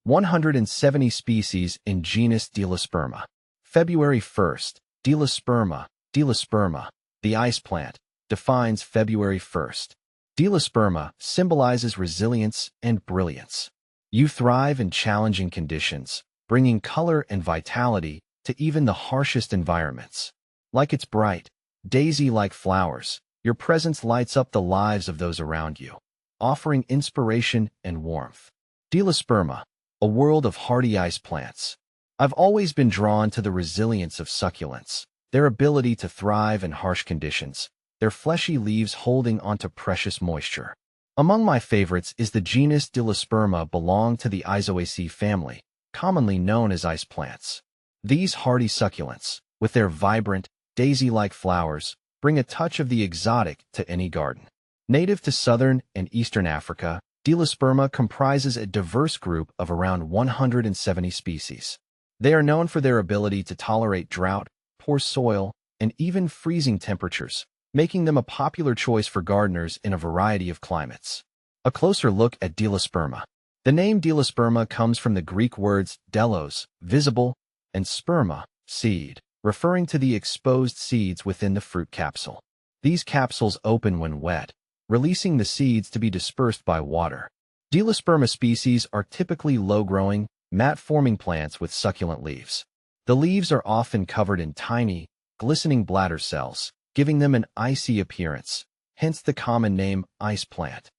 170 species in genus Delosperma. February 1st, Delosperma, Delosperma, the ice plant, defines February 1st. Delosperma symbolizes resilience and brilliance. You thrive in challenging conditions, bringing color and vitality to even the harshest environments. Like its bright, daisy-like flowers, your presence lights up the lives of those around you, offering inspiration and warmth. Delosperma, a world of hardy ice plants. I've always been drawn to the resilience of succulents, their ability to thrive in harsh conditions, their fleshy leaves holding onto precious moisture. Among my favorites is the genus Delosperma belong to the Isoaceae family, commonly known as ice plants. These hardy succulents, with their vibrant, daisy-like flowers, bring a touch of the exotic to any garden. Native to southern and eastern Africa, Delosperma comprises a diverse group of around 170 species. They are known for their ability to tolerate drought, poor soil, and even freezing temperatures, making them a popular choice for gardeners in a variety of climates. A closer look at Delosperma. The name Delosperma comes from the Greek words delos, visible, and sperma, seed, referring to the exposed seeds within the fruit capsule. These capsules open when wet, releasing the seeds to be dispersed by water. Delosperma species are typically low-growing, mat-forming plants with succulent leaves. The leaves are often covered in tiny, glistening bladder cells, giving them an icy appearance, hence the common name ice plant.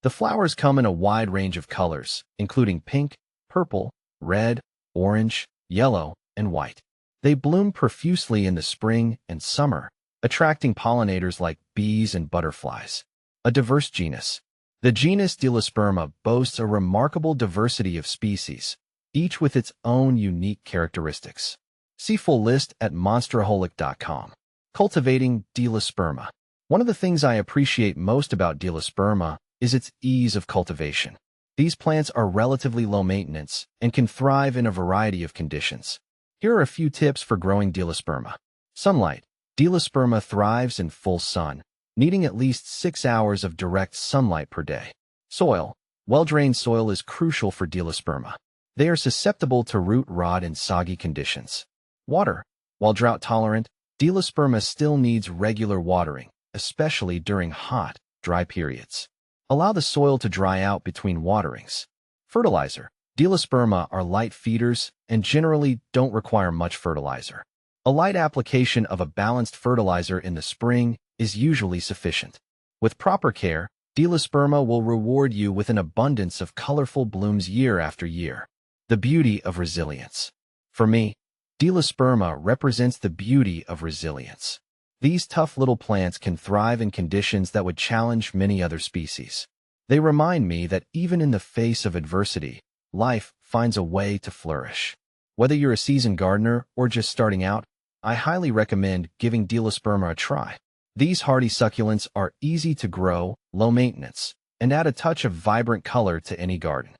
The flowers come in a wide range of colors, including pink, purple, red, orange, yellow, and white. They bloom profusely in the spring and summer, attracting pollinators like bees and butterflies. A diverse genus. The genus Delosperma boasts a remarkable diversity of species, each with its own unique characteristics. See full list at monsteraholic.com. Cultivating Delosperma. One of the things I appreciate most about Delosperma is its ease of cultivation. These plants are relatively low maintenance and can thrive in a variety of conditions. Here are a few tips for growing Delosperma. Sunlight. Delosperma thrives in full sun, needing at least 6 hours of direct sunlight per day. Soil. Well-drained soil is crucial for Delosperma. They are susceptible to root rot in soggy conditions. Water. While drought-tolerant, Delosperma still needs regular watering, especially during hot, dry periods. Allow the soil to dry out between waterings. Fertilizer. Delosperma are light feeders and generally don't require much fertilizer. A light application of a balanced fertilizer in the spring is usually sufficient. With proper care, Delosperma will reward you with an abundance of colorful blooms year after year. The beauty of resilience. For me, Delosperma represents the beauty of resilience. These tough little plants can thrive in conditions that would challenge many other species. They remind me that even in the face of adversity, life finds a way to flourish. Whether you're a seasoned gardener or just starting out, I highly recommend giving Delosperma a try. These hardy succulents are easy to grow, low maintenance, and add a touch of vibrant color to any garden.